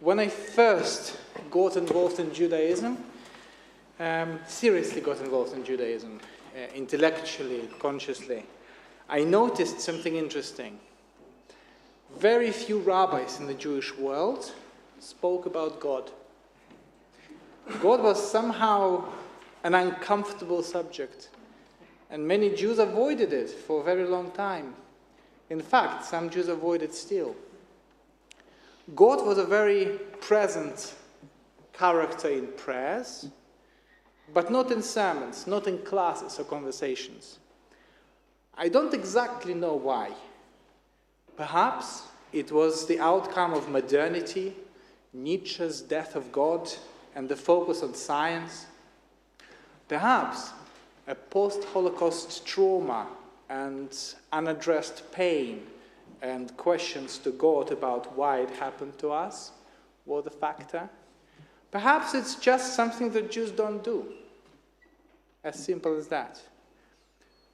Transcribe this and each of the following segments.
When I first got involved in Judaism, seriously got involved in Judaism, intellectually, consciously, I noticed something interesting. Very few rabbis in the Jewish world spoke about God. God was somehow an uncomfortable subject, and many Jews avoided it for a very long time. In fact, some Jews avoid it still. God was a very present character in prayers, but not in sermons, not in classes or conversations. I don't exactly know why. Perhaps it was the outcome of modernity, Nietzsche's death of God, and the focus on science. Perhaps a post-Holocaust trauma and unaddressed pain and questions to God about why it happened to us were the factor. Perhaps it's just something that Jews don't do. As simple as that.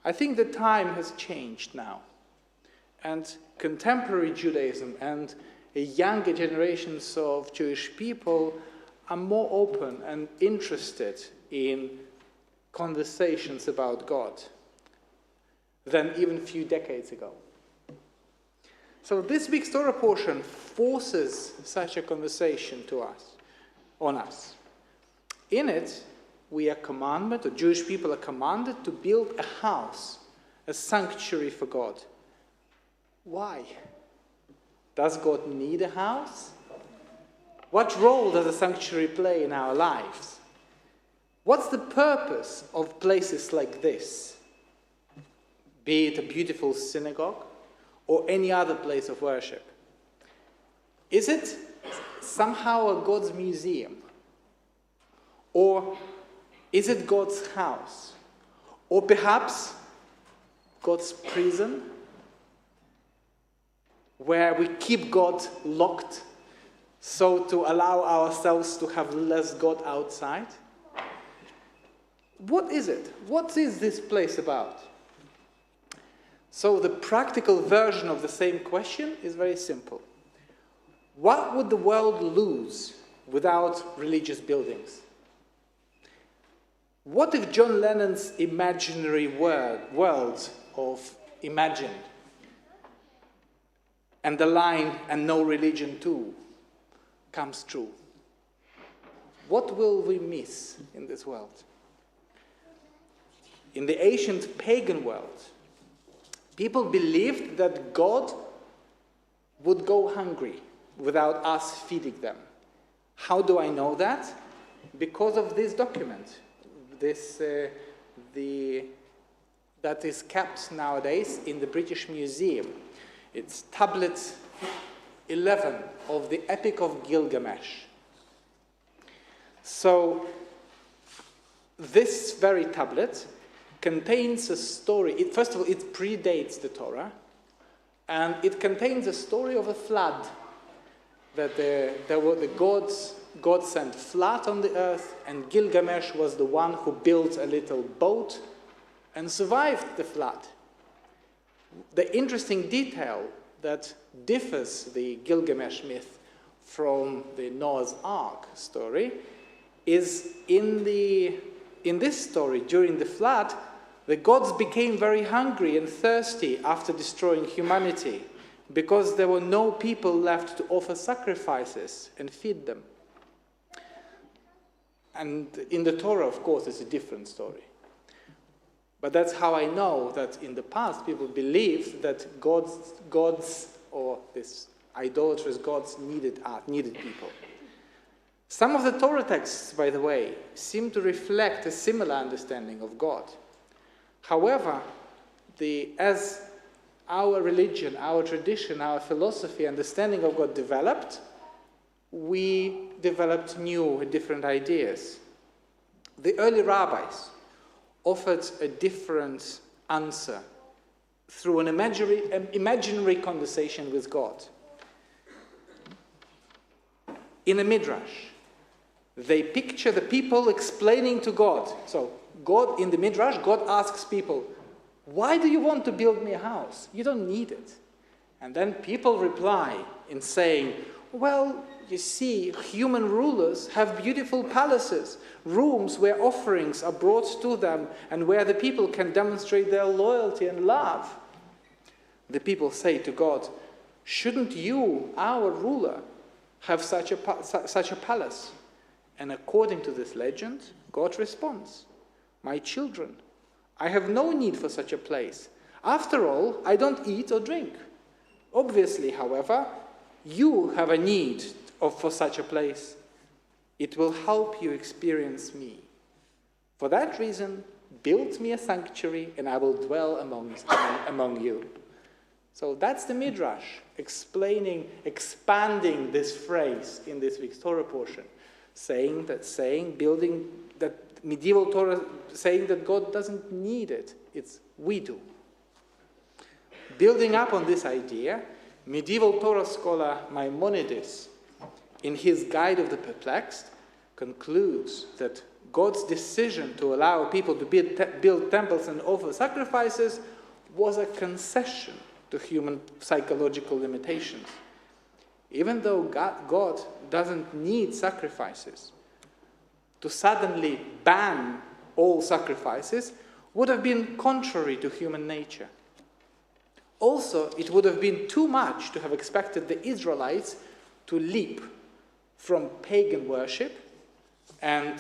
I think the time has changed now. And contemporary Judaism and younger generations of Jewish people are more open and interested in conversations about God than even a few decades ago. So this big Torah portion forces such a conversation on us. In it, Jewish people are commanded to build a house, a sanctuary for God. Why? Does God need a house? What role does a sanctuary play in our lives? What's the purpose of places like this? Be it a beautiful synagogue or any other place of worship. Is it somehow a God's museum? Or is it God's house? Or perhaps God's prison, where we keep God locked so to allow ourselves to have less God outside? What is it? What is this place about? So the practical version of the same question is very simple. What would the world lose without religious buildings? What if John Lennon's imaginary world of imagine and the line, and no religion too, comes true? What will we miss in this world? In the ancient pagan world, people believed that God would go hungry without us feeding them. How do I know that? Because of this document, that is kept nowadays in the British Museum. It's tablet 11 of the Epic of Gilgamesh. So this very tablet contains a story. First of all, it predates the Torah, and it contains a story of a flood. That God sent flood on the earth, and Gilgamesh was the one who built a little boat and survived the flood. The interesting detail that differs the Gilgamesh myth from the Noah's Ark story is in this story, during the flood, the gods became very hungry and thirsty after destroying humanity because there were no people left to offer sacrifices and feed them. And in the Torah, of course, it's a different story. But that's how I know that in the past people believed that gods or this idolatrous gods needed people. Some of the Torah texts, by the way, seem to reflect a similar understanding of God. However, as our religion, our tradition, our philosophy, understanding of God developed, we developed new and different ideas. The early rabbis offered a different answer through an imaginary conversation with God. In a midrash, they picture the people explaining to God. So God, in the midrash, God asks people, why do you want to build me a house? You don't need it. And then people reply in saying, well, you see human rulers have beautiful palaces, rooms where offerings are brought to them and where the people can demonstrate their loyalty and love. The people say to God, shouldn't you, our ruler, have such a palace? And according to this legend, God responds, my children, I have no need for such a place. After all, I don't eat or drink. Obviously, however, you have a need for such a place. It will help you experience me. For that reason, build me a sanctuary and I will dwell among you. So that's the Midrash, expanding this phrase in this week's Torah portion, medieval Torah saying that God doesn't need it, it's we do. Building up on this idea, medieval Torah scholar Maimonides, in his Guide of the Perplexed, concludes that God's decision to allow people to build temples and offer sacrifices was a concession to human psychological limitations. Even though God doesn't need sacrifices, to suddenly ban all sacrifices would have been contrary to human nature. Also, it would have been too much to have expected the Israelites to leap from pagan worship and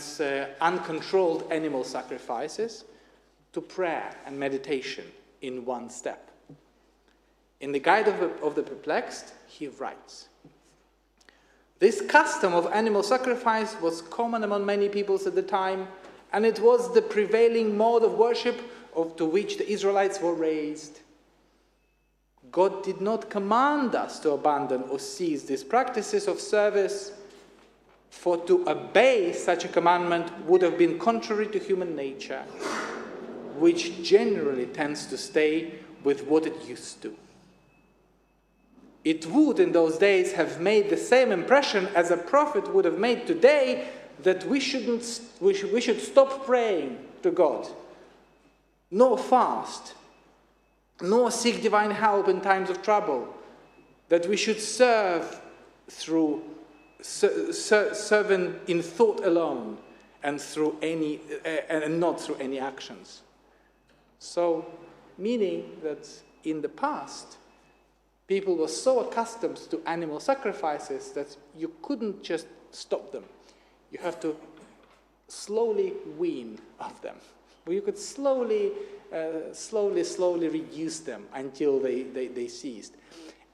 uncontrolled animal sacrifices to prayer and meditation in one step. In the Guide of the Perplexed, he writes, this custom of animal sacrifice was common among many peoples at the time, and it was the prevailing mode of worship to which the Israelites were raised. God did not command us to abandon or cease these practices of service, for to obey such a commandment would have been contrary to human nature, which generally tends to stay with what it used to. It would, in those days, have made the same impression as a prophet would have made today, that we should stop praying to God, nor fast, nor seek divine help in times of trouble, that we should serve serving in thought alone and not through any actions. So, meaning that in the past, people were so accustomed to animal sacrifices that you couldn't just stop them. You have to slowly wean off them. You could slowly reduce them until they ceased.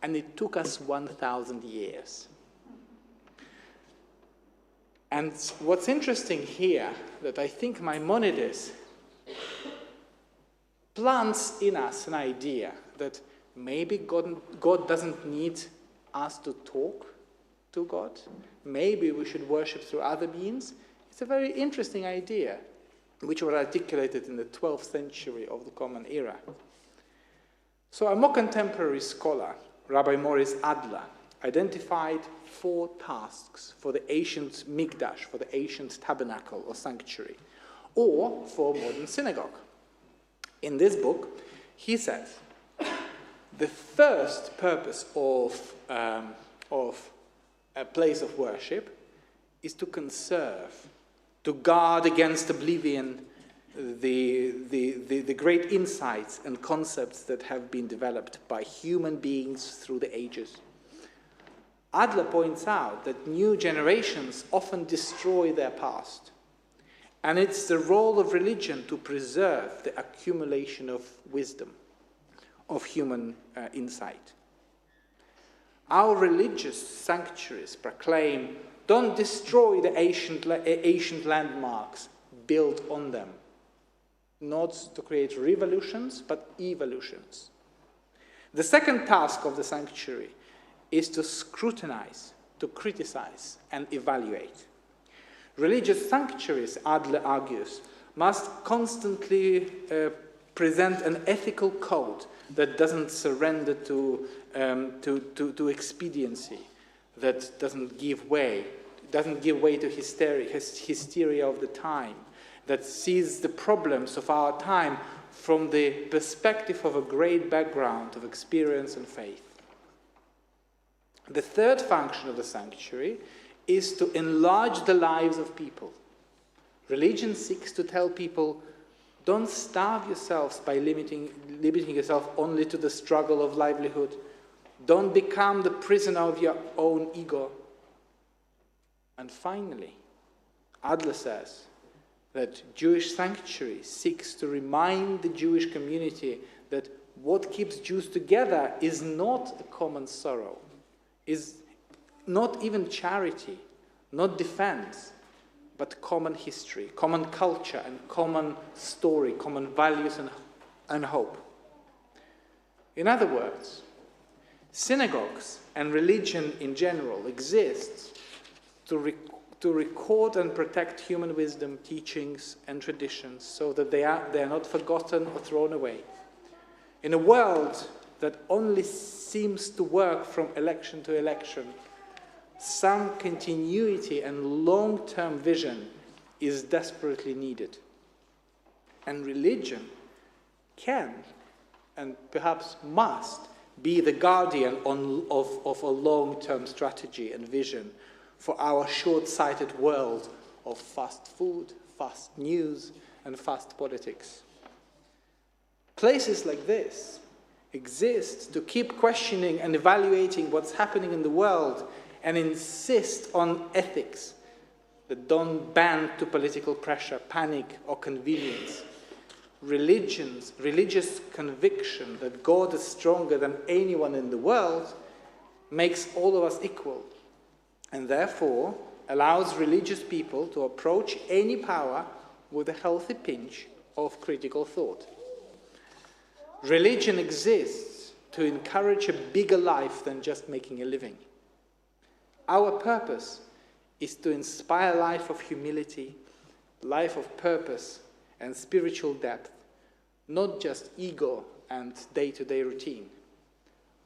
And it took us 1,000 years. And what's interesting here, that I think Maimonides plants in us an idea that maybe God doesn't need us to talk to God. Maybe we should worship through other means. It's a very interesting idea, which was articulated in the 12th century of the Common Era. So a more contemporary scholar, Rabbi Morris Adler, identified 4 tasks for the ancient Mikdash, for the ancient tabernacle or sanctuary, or for modern synagogue. In this book, he says, the first purpose of a place of worship is to conserve, to guard against oblivion the great insights and concepts that have been developed by human beings through the ages. Adler points out that new generations often destroy their past, and it's the role of religion to preserve the accumulation of wisdom, of human insight. Our religious sanctuaries proclaim, don't destroy the ancient landmarks, build on them. Not to create revolutions, but evolutions. The second task of the sanctuary is to scrutinize, to criticize, and evaluate. Religious sanctuaries, Adler argues, must constantly present an ethical code that doesn't surrender to expediency, that doesn't give way to hysteria of the time, that sees the problems of our time from the perspective of a great background of experience and faith. The third function of the sanctuary is to enlarge the lives of people. Religion seeks to tell people, don't starve yourselves by limiting yourself only to the struggle of livelihood. Don't become the prisoner of your own ego. And finally, Adler says that Jewish sanctuary seeks to remind the Jewish community that what keeps Jews together is not a common sorrow, is not even charity, not defense, but common history, common culture, and common story, common values and hope. In other words, synagogues and religion in general exist to record and protect human wisdom, teachings, and traditions so that they are not forgotten or thrown away. In a world that only seems to work from election to election, some continuity and long-term vision is desperately needed. And religion can, and perhaps must, be the guardian of a long-term strategy and vision for our short-sighted world of fast food, fast news, and fast politics. Places like this exist to keep questioning and evaluating what's happening in the world and insist on ethics that don't bend to political pressure, panic, or convenience. Religious conviction that God is stronger than anyone in the world makes all of us equal, and therefore allows religious people to approach any power with a healthy pinch of critical thought. Religion exists to encourage a bigger life than just making a living. Our purpose is to inspire a life of humility, life of purpose, and spiritual depth, not just ego and day-to-day routine.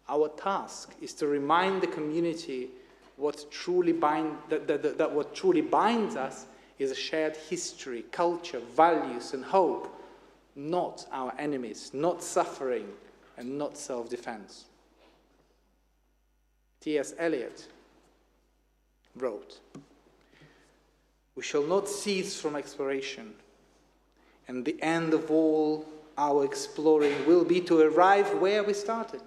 Our task is to remind the community what truly what truly binds us is a shared history, culture, values, and hope, not our enemies, not suffering, and not self-defense. T.S. Eliot wrote, "We shall not cease from exploration, and the end of all our exploring will be to arrive where we started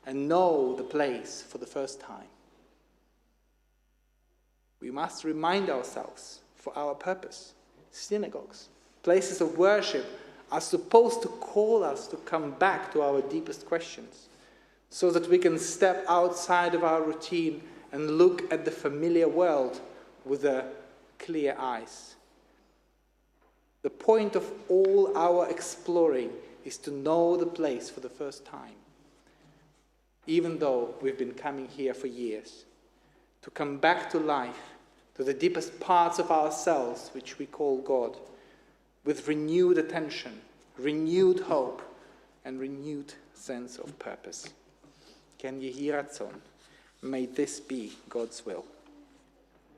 and know the place for the first time." We must remind ourselves for our purpose. Synagogues, places of worship, are supposed to call us to come back to our deepest questions so that we can step outside of our routine and look at the familiar world with clear eyes. The point of all our exploring is to know the place for the first time, even though we've been coming here for years, to come back to life, to the deepest parts of ourselves, which we call God, with renewed attention, renewed hope, and renewed sense of purpose. Ken Yehi Ratzon. May this be God's will.